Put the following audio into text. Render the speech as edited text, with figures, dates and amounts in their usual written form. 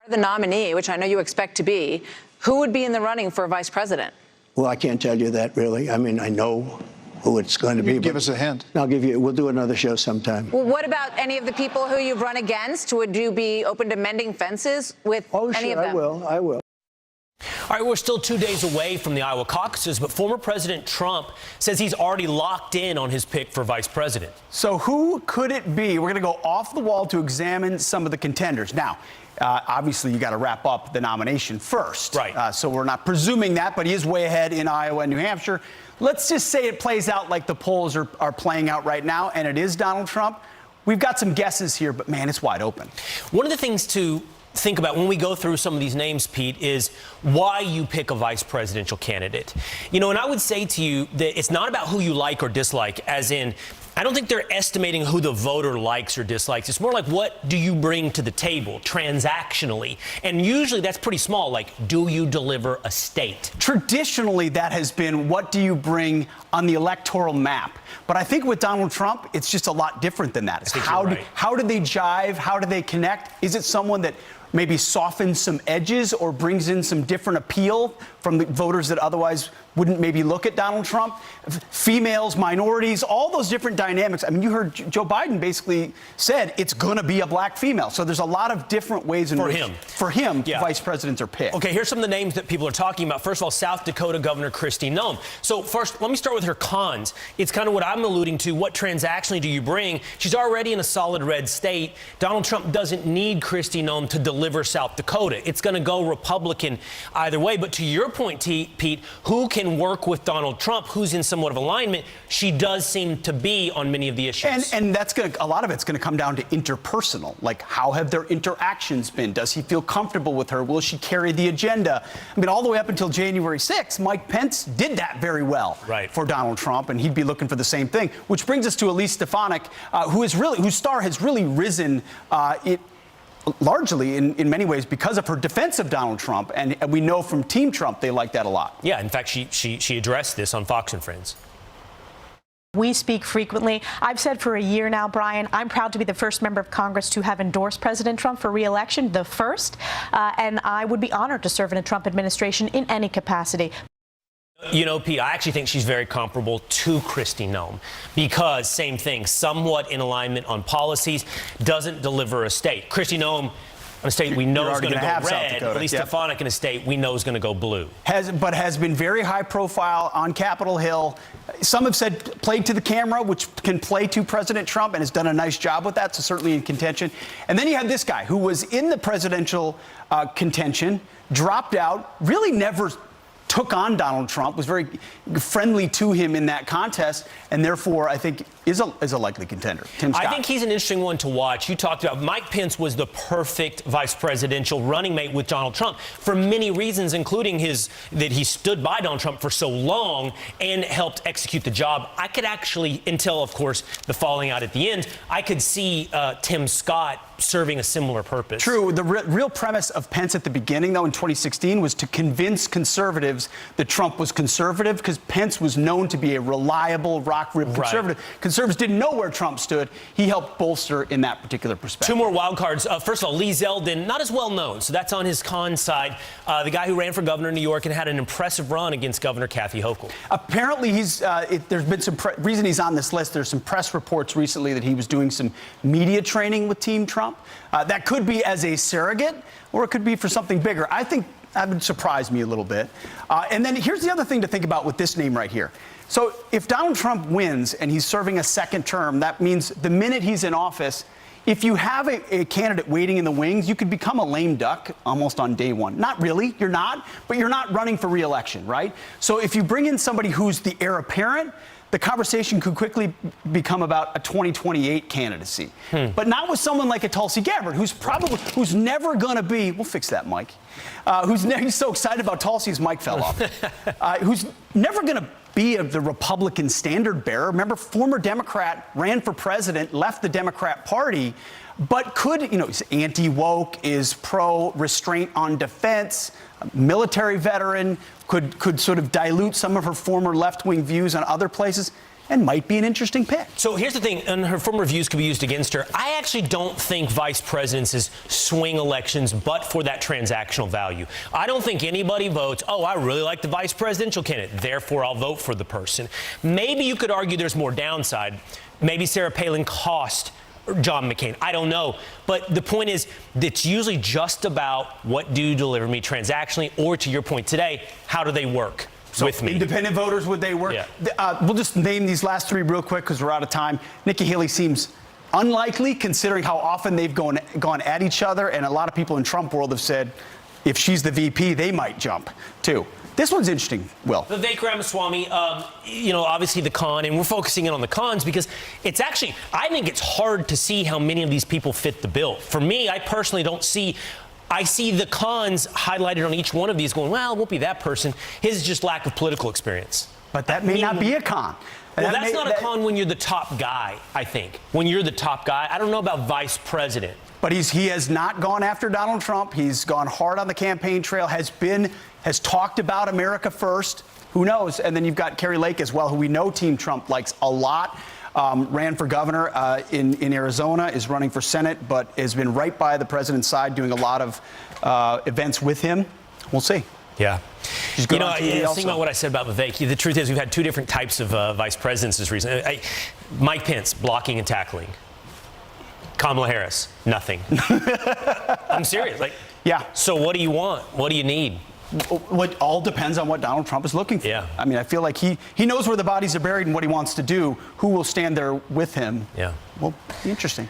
The nominee, which I know you expect to be, who would be in the running for vice president? Well, I can't tell you that, really. I mean, I know who it's going to be. Give us a hint. I'll give you. We'll do another show sometime. Well, what about any of the people who you've run against? Would you be open to mending fences with any of them? I will. All right, we're still 2 days away from the Iowa caucuses, but former President Trump says he's already locked in on his pick for vice president. So who could it be? We're going to go off the wall to examine some of the contenders. Now, obviously, you got to wrap up the nomination first. Right. So we're not presuming that, but he is way ahead in Iowa and New Hampshire. Let's just say it plays out like the polls are playing out right now, and it is Donald Trump. We've got some guesses here, but, man, it's wide open. One of the things to think about when we go through some of these names, Pete, is why you pick a vice presidential candidate. You know, and I would say to you that it's not about who you like or dislike, as in, I don't think they're estimating who the voter likes or dislikes. It's more like, what do you bring to the table transactionally? And usually that's pretty small, like, do you deliver a state? Traditionally, that has been, what do you bring on the electoral map? But I think with Donald Trump, it's just a lot different than that. How do they jive? How do they connect? Is it someone that maybe softens some edges or brings in some different appeal from the voters that otherwise wouldn't maybe look at Donald Trump? Females, minorities, all those different dynamics. I mean, you heard Joe Biden basically said it's going to be a black female. So there's a lot of different ways in which for him, vice presidents are picked. Okay, here's some of the names that people are talking about. First of all, South Dakota Governor Kristi Noem. So first, let me start with her cons. It's kind of what I'm alluding to. What transactionally do you bring? She's already in a solid red state. Donald Trump doesn't need Kristi Noem to deliver South Dakota. It's going to go Republican either way. But to your point, Pete, who can work with Donald Trump, who's in somewhat of alignment? She does seem to be on many of the issues. And that's going to, a lot of it's going to come down to interpersonal. Like, how have their interactions been? Does he feel comfortable with her? Will she carry the agenda? I mean, all the way up until January 6th, Mike Pence did that very well for Donald Trump, and he'd be looking for the same thing. Which brings us to Elise Stefanik, whose star has really risen largely in many ways because of her defense of Donald Trump. And we know from Team Trump they like that a lot. Yeah, in fact, she addressed this on Fox and Friends. We speak frequently. I've said for a year now, Brian, I'm proud to be the first member of Congress to have endorsed President Trump for re-election, the first, and I would be honored to serve in a Trump administration in any capacity. You know, Pete, I actually think she's very comparable to Kristi Noem because, same thing, somewhat in alignment on policies, doesn't deliver a state. Kristi Noem on a state we know is going to go red. Elise Stefanik in a state we know is going to go blue. But has been very high profile on Capitol Hill. Some have said played to the camera, which can play to President Trump, and has done a nice job with that, so certainly in contention. And then you have this guy who was in the presidential contention, dropped out, really never took on Donald Trump, was very friendly to him in that contest, and therefore I think is a likely contender. Tim Scott. I think he's an interesting one to watch. You talked about Mike Pence was the perfect vice presidential running mate with Donald Trump for many reasons, including that he stood by Donald Trump for so long and helped execute the job. I could actually, until of course the falling out at the end, I could see Tim Scott serving a similar purpose. True. The real premise of Pence at the beginning, though, in 2016, was to convince conservatives that Trump was conservative, because Pence was known to be a reliable, rock-ribbed conservative. Conservatives didn't know where Trump stood. He helped bolster in that particular perspective. Two more wild cards. First of all, Lee Zeldin, not as well known, so that's on his con side. The guy who ran for governor in New York and had an impressive run against Governor Kathy Hochul. Apparently, there's been some reason he's on this list. There's some press reports recently that he was doing some media training with Team Trump. That could be as a surrogate, or it could be for something bigger. I think that would surprise me a little bit. And then here's the other thing to think about with this name right here. So if Donald Trump wins and he's serving a second term, that means the minute he's in office, if you have a candidate waiting in the wings, you could become a lame duck almost on day one. Not really, you're not, but you're not running for re-election, right? So if you bring in somebody who's the heir apparent, the conversation could quickly become about a 2028 candidacy. But not with someone like a Tulsi Gabbard, who's never going to be, we'll fix that, Mike, he's so excited about Tulsi his mic fell off, who's never going to be the Republican standard bearer. Remember, former Democrat, ran for president, left the Democrat Party, but could, is anti-woke, is pro-restraint on defense, military veteran, could sort of dilute some of her former left-wing views on other places. and might be an interesting pick. So here's the thing, and her former views could be used against her. I actually don't think vice presidents is swing elections, but for that transactional value. I don't think anybody votes, oh, I really like the vice presidential candidate, therefore I'll vote for the person. Maybe you could argue there's more downside. Maybe Sarah Palin cost John McCain. I don't know. But the point is, it's usually just about what do you deliver me transactionally, or to your point today, how do they work? So with me. Independent voters, would they work? Yeah. We'll just name these last three real quick because we're out of time. Nikki Haley seems unlikely considering how often they've gone at each other, and a lot of people in Trump world have said if she's the VP, they might jump too. This one's interesting, Will. Vivek Ramaswamy, obviously the con, and we're focusing in on the cons because it's actually, I think it's hard to see how many of these people fit the bill. For me, I personally don't see. I see the cons highlighted on each one of these going, well, it won't be that person. His is just lack of political experience. But that may not be a con. Well, that's not a con when you're the top guy, I think. When you're the top guy. I don't know about vice president. But he has not gone after Donald Trump. He's gone hard on the campaign trail, has talked about America first. Who knows? And then you've got Carrie Lake as well, who we know Team Trump likes a lot. Ran for governor in Arizona, is running for Senate, but has been right by the president's side doing a lot of events with him. We'll see. Yeah. Think about what I said about Vivek. The truth is we've had two different types of vice presidents this recently. Mike Pence, blocking and tackling. Kamala Harris, nothing. I'm serious. Yeah. So what do you want? What do you need? What all depends on what Donald Trump is looking for. Yeah. I mean, I feel like he knows where the bodies are buried and what he wants to do. Who will stand there with him? Yeah. Well, be interesting.